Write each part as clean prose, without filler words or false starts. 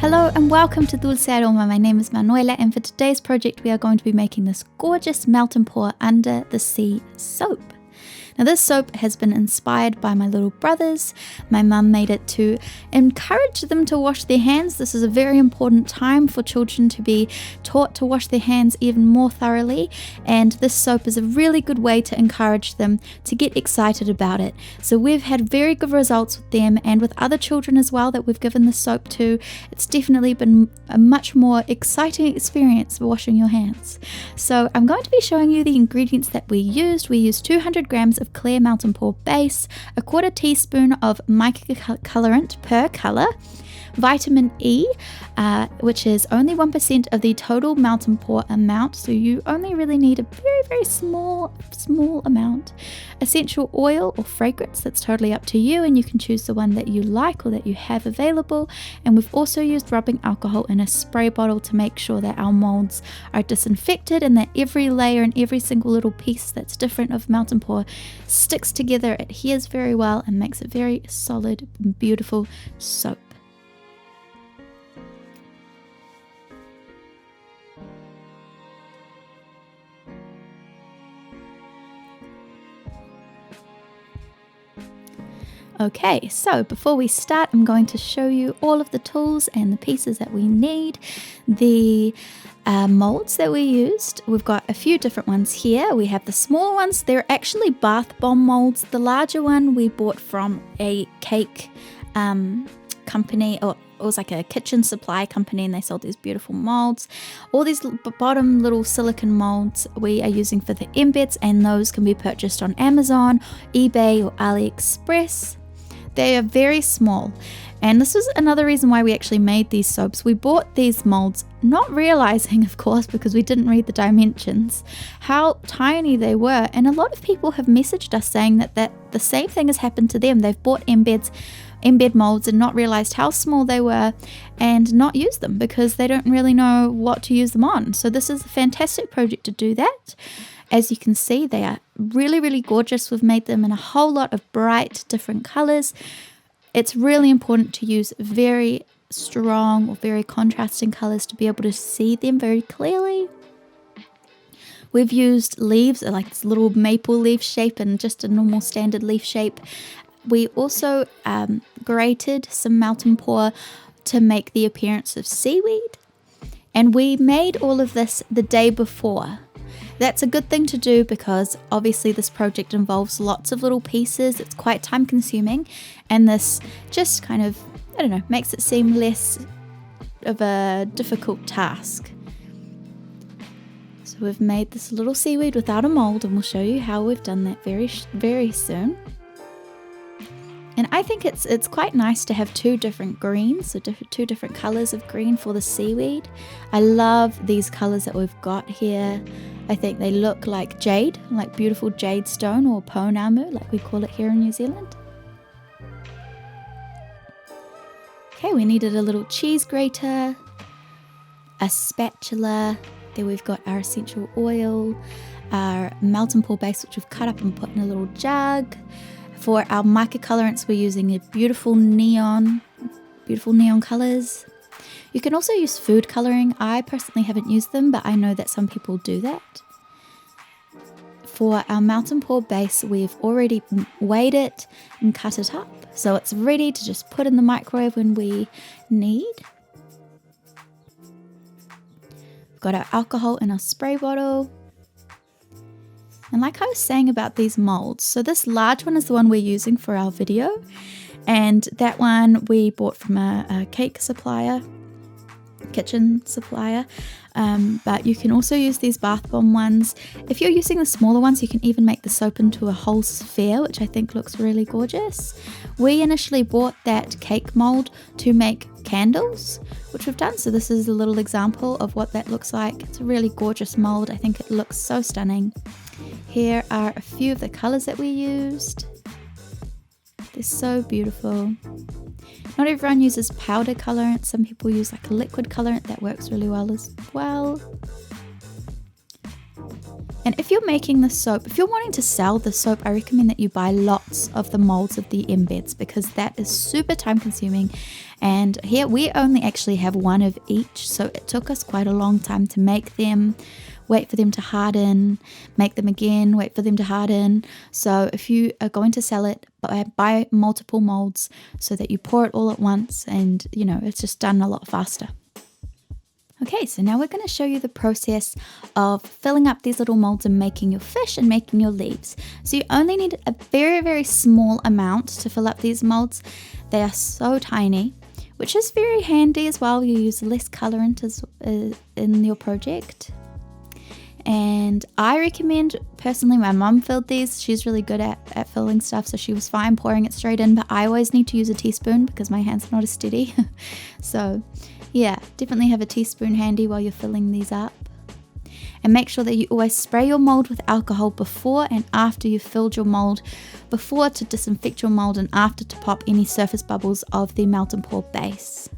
Hello and welcome to Dulce Aroma. My name is Manuela, and for today's project we are going to be making this gorgeous melt and pour under the sea soap. Now this soap has been inspired by my little brothers. My mum made it to encourage them to wash their hands. This is a very important time for children to be taught to wash their hands even more thoroughly, and this soap is a really good way to encourage them to get excited about it. So we've had very good results with them and with other children as well that we've given the soap to. It's definitely been a much more exciting experience for washing your hands. So I'm going to be showing you the ingredients that we used. We used 200 grams of clear melt and pour base, a quarter teaspoon of mica colorant per color, vitamin E, which is only 1% of the total melt and pour amount, so you only really need a very small amount. Essential oil or fragrance, that's totally up to you, and you can choose the one that you like or that you have available. And we've also used rubbing alcohol in a spray bottle to make sure that our molds are disinfected and that every layer and every single little piece that's different of melt and pour sticks together, adheres very well, and makes it very solid and beautiful soap. Okay, so before we start, I'm going to show you all of the tools and the pieces that we need. The molds that we used, we've got a few different ones here. We have the smaller ones, they're actually bath bomb molds. The larger one we bought from a cake company, or it was like a kitchen supply company, and they sold these beautiful molds. All these bottom little silicone molds we are using for the embeds, and those can be purchased on Amazon, eBay, or AliExpress. They are very small, and this was another reason why we actually made these soaps. We bought these molds not realizing, of course, because we didn't read the dimensions, how tiny they were. And a lot of people have messaged us saying that the same thing has happened to them. They've bought embed molds and not realized how small they were and not used them because they don't really know what to use them on. So this is a fantastic project to do that. As you can see, they are really gorgeous. We've made them in a whole lot of bright different colors. It's really important to use very strong or very contrasting colors to be able to see them very clearly. We've used leaves, like this little maple leaf shape and just a normal standard leaf shape. We also grated some melt and pour to make the appearance of seaweed. And we made all of this the day before. That's a good thing to do because obviously this project involves lots of little pieces. It's quite time consuming, and this just kind of, I don't know, makes it seem less of a difficult task. So we've made this little seaweed without a mold, and we'll show you how we've done that very soon. And I think it's quite nice to have two different greens, so two different colors of green for the seaweed. I love these colors that we've got here. I think they look like jade, like beautiful jade stone, or pounamu, like we call it here in New Zealand. Okay, we needed a little cheese grater, a spatula. There we've got our essential oil, our melt and pour base, which we've cut up and put in a little jug. For our mica colorants, we're using a beautiful neon colors. You can also use food coloring. I personally haven't used them, but I know that some people do that. For our melt and pour base, we've already weighed it and cut it up, so it's ready to just put in the microwave when we need. We've got our alcohol in our spray bottle. And like I was saying about these molds, so this large one is the one we're using for our video, and that one we bought from a kitchen supplier, but you can also use these bath bomb ones. If you're using the smaller ones, you can even make the soap into a whole sphere, which I think looks really gorgeous. We initially bought that cake mold to make candles, which we've done, so this is a little example of what that looks like. It's a really gorgeous mold. I think it looks so stunning. Here are a few of the colors that we used. They're so beautiful. Not everyone uses powder colorant. Some people use like a liquid colorant that works really well as well. And if you're making the soap, if you're wanting to sell the soap, I recommend that you buy lots of the molds of the embeds, because that is super time consuming. And here we only actually have one of each, so it took us quite a long time to make them, wait for them to harden, make them again, wait for them to harden. So if you are going to sell it, buy multiple molds so that you pour it all at once, and you know, it's just done a lot faster. Okay, so now we're going to show you the process of filling up these little molds and making your fish and making your leaves. So you only need a very, very small amount to fill up these molds. They are so tiny, which is very handy as well. You use less colorant in your project. And I recommend, personally, my mum filled these. She's really good at filling stuff, so she was fine pouring it straight in, but I always need to use a teaspoon because my hand's not as steady. So yeah, definitely have a teaspoon handy while you're filling these up. And make sure that you always spray your mold with alcohol before and after you've filled your mold, before to disinfect your mold and after to pop any surface bubbles of the melt and pour base.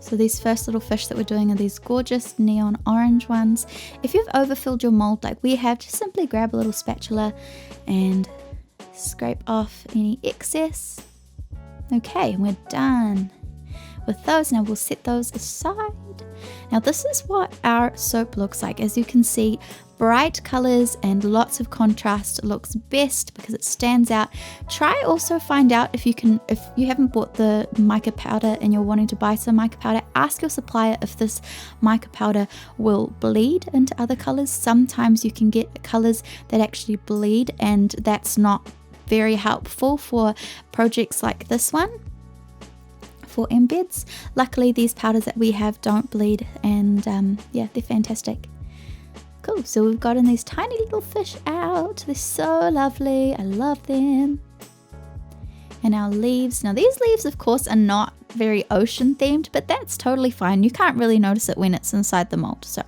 So these first little fish that we're doing are these gorgeous neon orange ones. If you've overfilled your mold like we have, just simply grab a little spatula and scrape off any excess. Okay, we're done with those. Now we'll set those aside. Now this is what our soap looks like. As you can see, bright colors and lots of contrast looks best because it stands out. Try also find out if you haven't bought the mica powder and you're wanting to buy some mica powder, ask your supplier if this mica powder will bleed into other colors. Sometimes you can get colors that actually bleed, and that's not very helpful for projects like this one. For embeds, luckily these powders that we have don't bleed, and yeah, they're fantastic. Cool, so we've gotten these tiny little fish out. They're so lovely, I love them. And our leaves, now these leaves of course are not very ocean themed, but that's totally fine. You can't really notice it when it's inside the mold. So,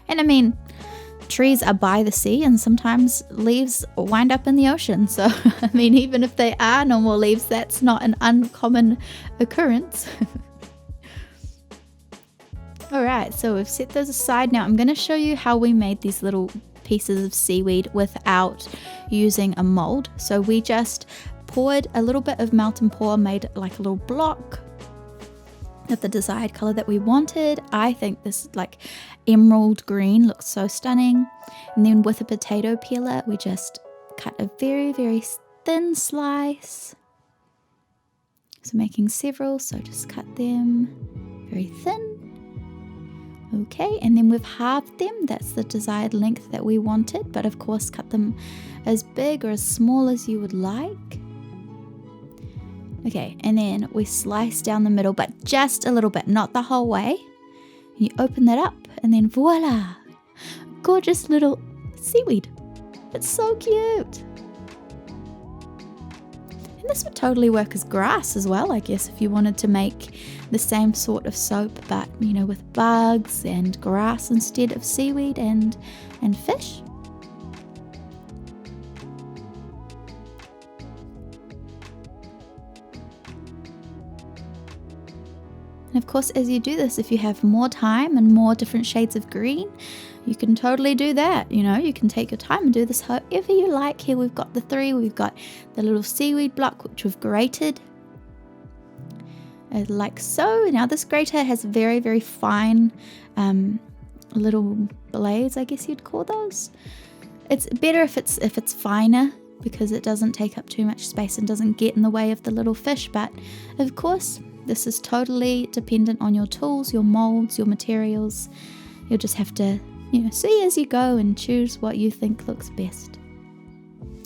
and I mean, trees are by the sea, and sometimes leaves wind up in the ocean. So, I mean, even if they are normal leaves, that's not an uncommon occurrence. Alright, so we've set those aside. Now I'm going to show you how we made these little pieces of seaweed without using a mold. So we just poured a little bit of melt and pour, made like a little block of the desired color that we wanted. I think this like emerald green looks so stunning. And then with a potato peeler, we just cut a very, very thin slice. So making several, so just cut them very thin. Okay, and then we've halved them. That's the desired length that we wanted, but of course cut them as big or as small as you would like. Okay, and then we slice down the middle, but just a little bit, not the whole way. You open that up, and then voila! Gorgeous little seaweed. It's so cute. And this would totally work as grass as well, I guess, if you wanted to make the same sort of soap, but you know, with bugs and grass instead of seaweed and fish. And of course, as you do this, if you have more time and more different shades of green, you can totally do that. You know, you can take your time and do this however you like. Here we've got the three. We've got the little seaweed block, which we've grated. Like so. Now this grater has very, very fine little blades, I guess you'd call those. It's better if it's finer, because it doesn't take up too much space and doesn't get in the way of the little fish. But of course, this is totally dependent on your tools, your molds, your materials. You'll just have to, you know, see as you go and choose what you think looks best.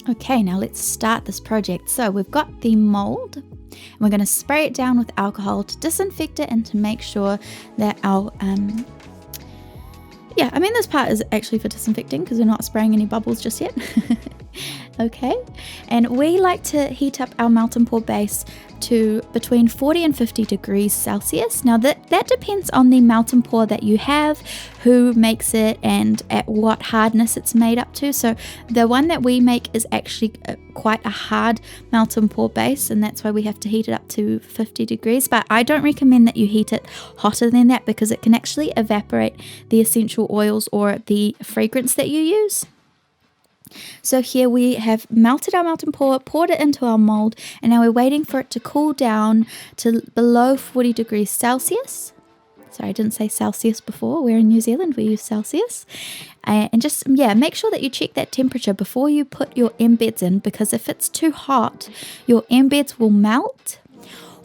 Okay, now let's start this project. So we've got the mold, and we're going to spray it down with alcohol to disinfect it and to make sure that our this part is actually for disinfecting because we're not spraying any bubbles just yet. Okay, and we like to heat up our melt and pour base to between 40 and 50 degrees Celsius. Now that depends on the melt and pour that you have, who makes it, and at what hardness it's made up to. So the one that we make is actually quite a hard melt and pour base, and that's why we have to heat it up to 50 degrees. But I don't recommend that you heat it hotter than that, because it can actually evaporate the essential oils or the fragrance that you use. So here we have melted our melt and pour, poured it into our mold, and now we're waiting for it to cool down to below 40 degrees Celsius. Sorry, I didn't say Celsius before. We're in New Zealand, we use Celsius. And just, make sure that you check that temperature before you put your embeds in, because if it's too hot, your embeds will melt.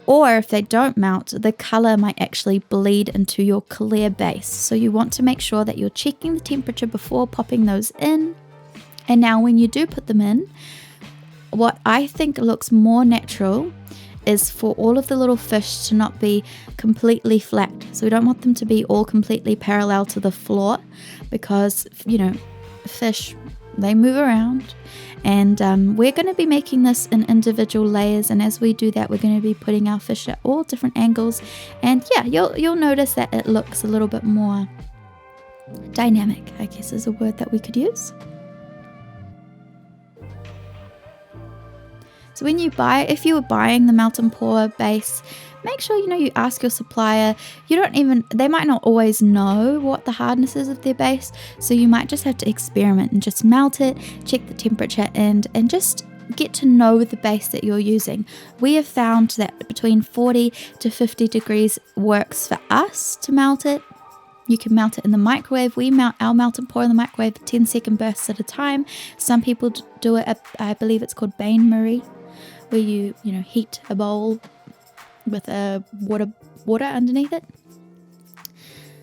Or if they don't melt, the color might actually bleed into your clear base. So you want to make sure that you're checking the temperature before popping those in. And now when you do put them in, what I think looks more natural is for all of the little fish to not be completely flat. So we don't want them to be all completely parallel to the floor, because, fish, they move around. And we're going to be making this in individual layers, and as we do that, we're going to be putting our fish at all different angles. And you'll notice that it looks a little bit more dynamic, I guess is a word that we could use. So when if you were buying the melt and pour base, make sure you ask your supplier. They might not always know what the hardness is of their base, so you might just have to experiment and just melt it, check the temperature, and just get to know the base that you're using. We have found that between 40 to 50 degrees works for us to melt it. You can melt it in the microwave. We melt our melt and pour in the microwave 10-second bursts at a time. Some people do it, I believe it's called bain-marie, where you heat a bowl with a water underneath it.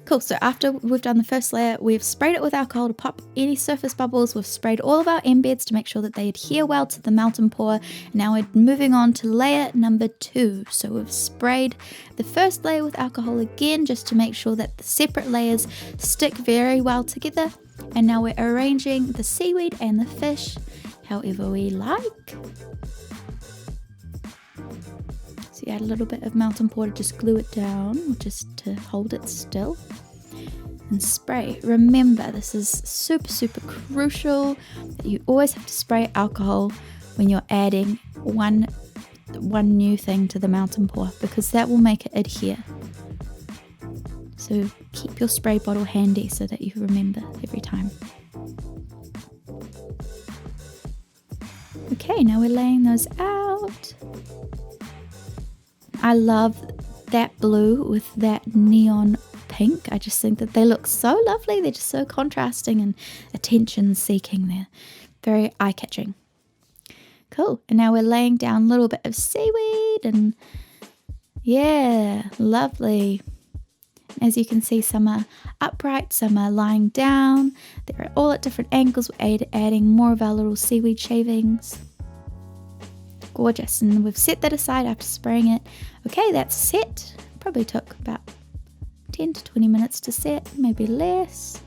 Cool, so after we've done the first layer, we've sprayed it with alcohol to pop any surface bubbles. We've sprayed all of our embeds to make sure that they adhere well to the melt and pour. Now we're moving on to layer number 2. So we've sprayed the first layer with alcohol again, just to make sure that the separate layers stick very well together. And now we're arranging the seaweed and the fish however we like. So you add a little bit of melt and pour to just glue it down, or just to hold it still, and spray. Remember, this is super, super crucial that you always have to spray alcohol when you're adding one new thing to the melt and pour, because that will make it adhere. So keep your spray bottle handy so that you remember every time. Okay, now we're laying those out. I love that blue with that neon pink. I just think that they look so lovely. They're just so contrasting and attention-seeking. They're very eye-catching. Cool. And now we're laying down a little bit of seaweed, and lovely. As you can see, some are upright, some are lying down. They're all at different angles. We're adding more of our little seaweed shavings. Gorgeous. And we've set that aside after spraying it. Okay, that's set. Probably took about 10 to 20 minutes to set, maybe less.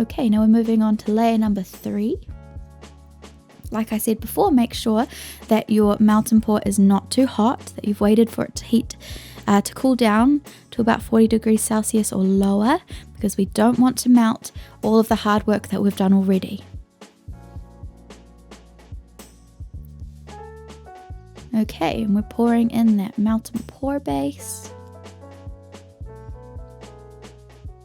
Okay, now we're moving on to layer number 3. Like I said before, make sure that your melt and pour is not too hot, that you've waited for it to cool down to about 40 degrees Celsius or lower, because we don't want to melt all of the hard work that we've done already. Okay, and we're pouring in that melt and pour base.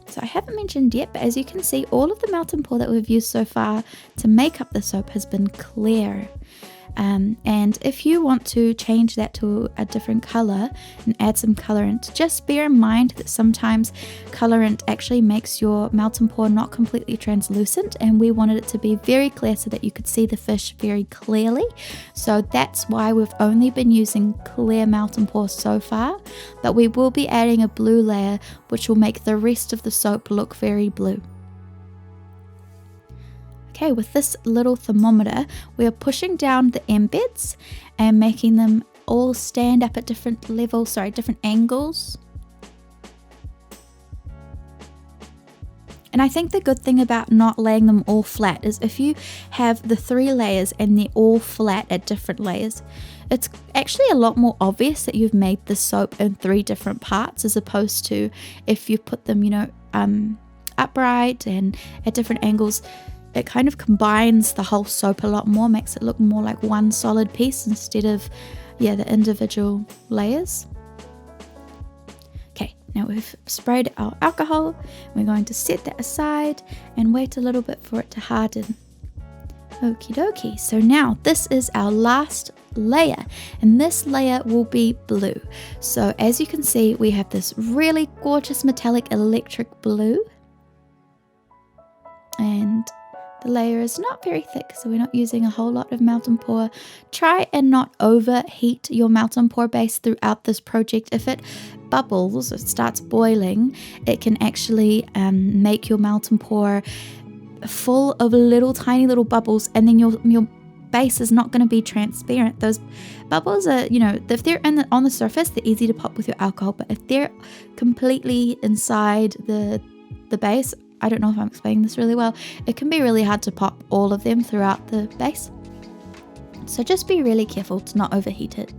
So I haven't mentioned yet, but as you can see, all of the melt and pour that we've used so far to make up the soap has been clear. And if you want to change that to a different color and add some colorant, just bear in mind that sometimes colorant actually makes your melt and pour not completely translucent, and we wanted it to be very clear so that you could see the fish very clearly. So that's why we've only been using clear melt and pour so far, but we will be adding a blue layer which will make the rest of the soap look very blue. Okay, with this little thermometer, we are pushing down the embeds and making them all stand up at different angles. And I think the good thing about not laying them all flat is if you have the 3 layers and they're all flat at different layers, it's actually a lot more obvious that you've made the soap in 3 different parts, as opposed to if you put them, upright and at different angles. It kind of combines the whole soap a lot more, makes it look more like one solid piece instead of, the individual layers. Okay, now we've sprayed our alcohol. We're going to set that aside and wait a little bit for it to harden. Okie dokie. So now this is our last layer, and this layer will be blue. So as you can see, we have this really gorgeous metallic electric blue. And the layer is not very thick, so we're not using a whole lot of melt and pour. Try and not overheat your melt and pour base throughout this project. If it bubbles, it starts boiling, it can actually make your melt and pour full of tiny little bubbles, and then your base is not going to be transparent. Those bubbles are, if they're on the surface, they're easy to pop with your alcohol, but if they're completely inside the base, I don't know if I'm explaining this really well, it can be really hard to pop all of them throughout the base. So just be really careful to not overheat it.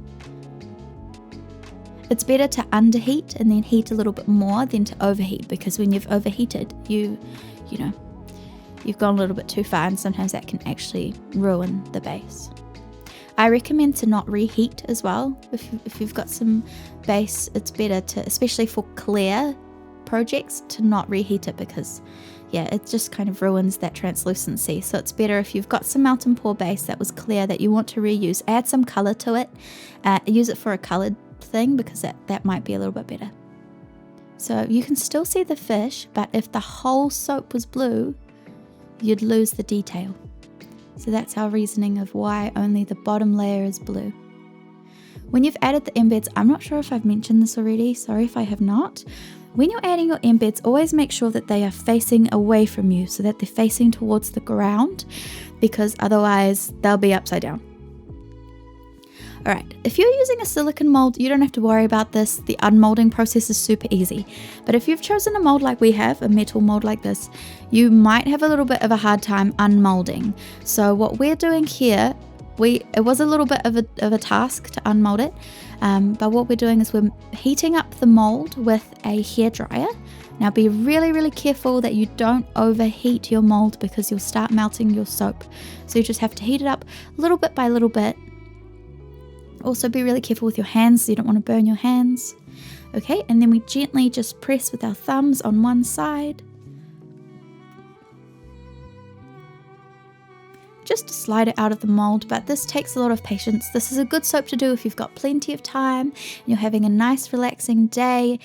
It's better to underheat and then heat a little bit more than to overheat, because when you've overheated, you've gone a little bit too far, and sometimes that can actually ruin the base. I recommend to not reheat as well. If you've got some base, it's better to, especially for clear projects, to not reheat it, because it just kind of ruins that translucency. So it's better if you've got some melt and pour base that was clear that you want to reuse, add some color to it, use it for a colored thing, because that might be a little bit better. So you can still see the fish, but if the whole soap was blue, you'd lose the detail. So that's our reasoning of why only the bottom layer is blue. When you've added the embeds, I'm not sure if I've mentioned this already, sorry if I have not. When you're adding your embeds, always make sure that they are facing away from you, so that they're facing towards the ground, because otherwise they'll be upside down. Alright, if you're using a silicone mold, you don't have to worry about this. The unmolding process is super easy. But if you've chosen a mold like we have, a metal mold like this, you might have a little bit of a hard time unmolding. So what we're doing here, it was a little bit of a task to unmold it, but what we're doing is we're heating up the mold with a hairdryer. Now be really, really careful that you don't overheat your mold, because you'll start melting your soap. So you just have to heat it up little bit by little bit. Also be really careful with your hands, so you don't want to burn your hands. Okay, and then we gently just press with our thumbs on one side, just to slide it out of the mold. But this takes a lot of patience. This is a good soap to do if you've got plenty of time and you're having a nice relaxing day,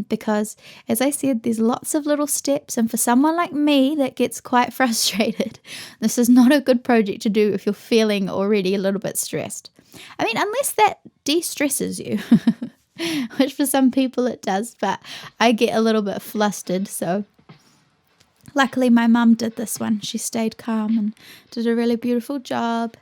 because as I said, there's lots of little steps, and for someone like me that gets quite frustrated, this is not a good project to do if you're feeling already a little bit stressed. I mean, unless that de-stresses you, which for some people it does, but I get a little bit flustered, so luckily my mum did this one. She stayed calm and did a really beautiful job.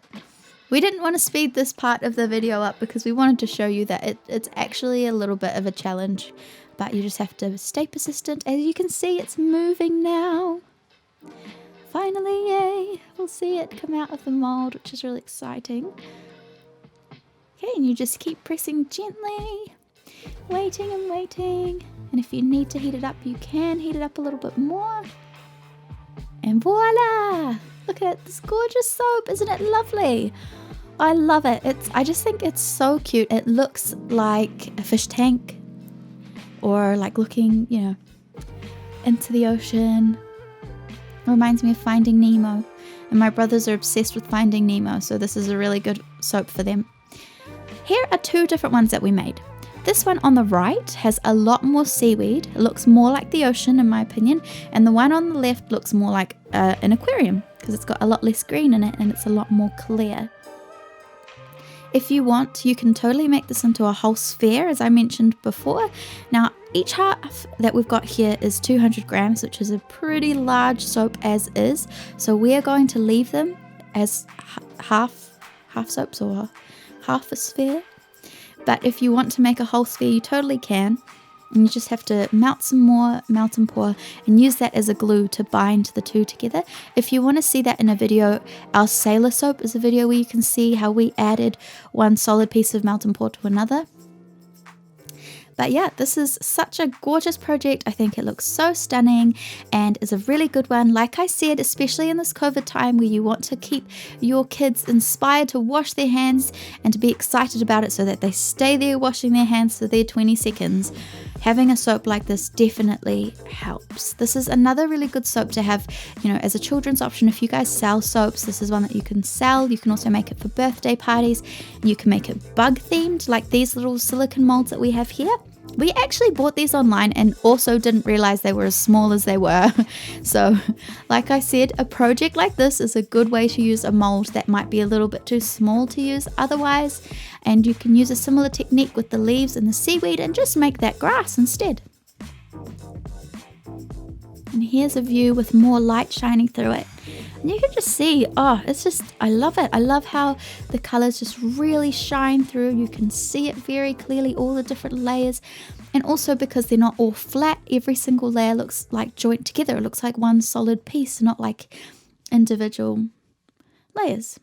We didn't want to speed this part of the video up because we wanted to show you that it's actually a little bit of a challenge, but you just have to stay persistent. As you can see, it's moving now. Finally, yay! We'll see it come out of the mold, which is really exciting. Okay, and you just keep pressing gently, waiting and waiting. And if you need to heat it up, you can heat it up a little bit more. And voila! Look at this gorgeous soap, isn't it lovely? I love it. I just think it's so cute. It looks like a fish tank, or like looking, into the ocean. It reminds me of Finding Nemo. And my brothers are obsessed with Finding Nemo, so this is a really good soap for them. Here are 2 different ones that we made. This one on the right has a lot more seaweed. It looks more like the ocean in my opinion. And the one on the left looks more like an aquarium, because it's got a lot less green in it and it's a lot more clear. If you want, you can totally make this into a whole sphere, as I mentioned before. Now, each half that we've got here is 200 grams, which is a pretty large soap as is. So we are going to leave them as half soaps, or half a sphere. But if you want to make a whole sphere, you totally can. and you just have to melt some more, melt and pour, and use that as a glue to bind the two together. If you want to see that in a video, our sailor soap is a video where you can see how we added one solid piece of melt and pour to another. But yeah, this is such a gorgeous project. I think it looks so stunning and is a really good one. Like I said, especially in this COVID time where you want to keep your kids inspired to wash their hands and to be excited about it so that they stay there washing their hands for their 20 seconds. Having a soap like this definitely helps. This is another really good soap to have, you know, as a children's option. If you guys sell soaps, this is one that you can sell. You can also make it for birthday parties. You can make it bug themed, like these little silicone molds that we have here. We actually bought these online and also didn't realize they were as small as they were. So, like I said, a project like this is a good way to use a mold that might be a little bit too small to use otherwise. And you can use a similar technique with the leaves and the seaweed and just make that grass instead. And here's a view with more light shining through it. And you can just see, oh, it's just, I love it. I love how the colors just really shine through. You can see it very clearly, all the different layers. And also because they're not all flat, every single layer looks like joined together. It looks like one solid piece, not like individual layers.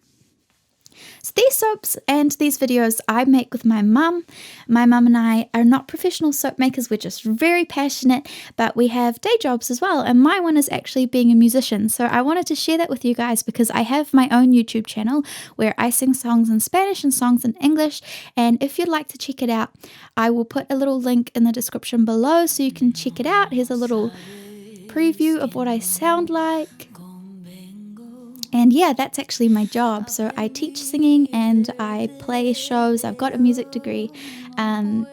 So these soaps and these videos I make with my mum. My mum and I are not professional soap makers. We're just very passionate, but we have day jobs as well. And my one is actually being a musician. So I wanted to share that with you guys because I have my own YouTube channel where I sing songs in Spanish and songs in English. And if you'd like to check it out, I will put a little link in the description below so you can check it out. Here's a little preview of what I sound like. And yeah, that's actually my job. So I teach singing and I play shows. I've got a music degree, and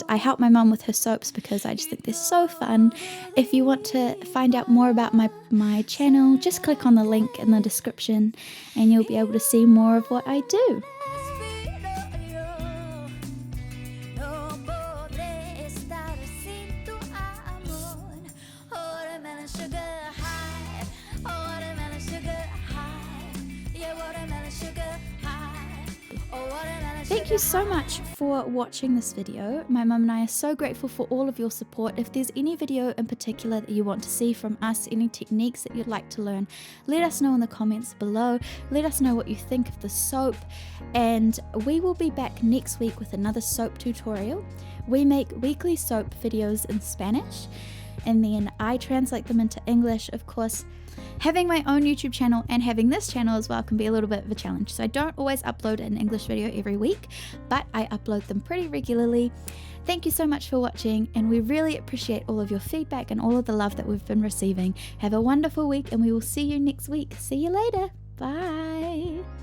I help my mum with her soaps because I just think they're so fun. If you want to find out more about my channel, just click on the link in the description and you'll be able to see more of what I do. Thank you so much for watching this video. My mum and I are so grateful for all of your support. If there's any video in particular that you want to see from us, any techniques that you'd like to learn, let us know in the comments below. Let us know what you think of the soap, and we will be back next week with another soap tutorial. We make weekly soap videos in Spanish and then I translate them into English. Of course, having my own YouTube channel and having this channel as well can be a little bit of a challenge. So I don't always upload an English video every week, but I upload them pretty regularly. Thank you so much for watching, and we really appreciate all of your feedback and all of the love that we've been receiving. Have a wonderful week, and we will see you next week. See you later. Bye.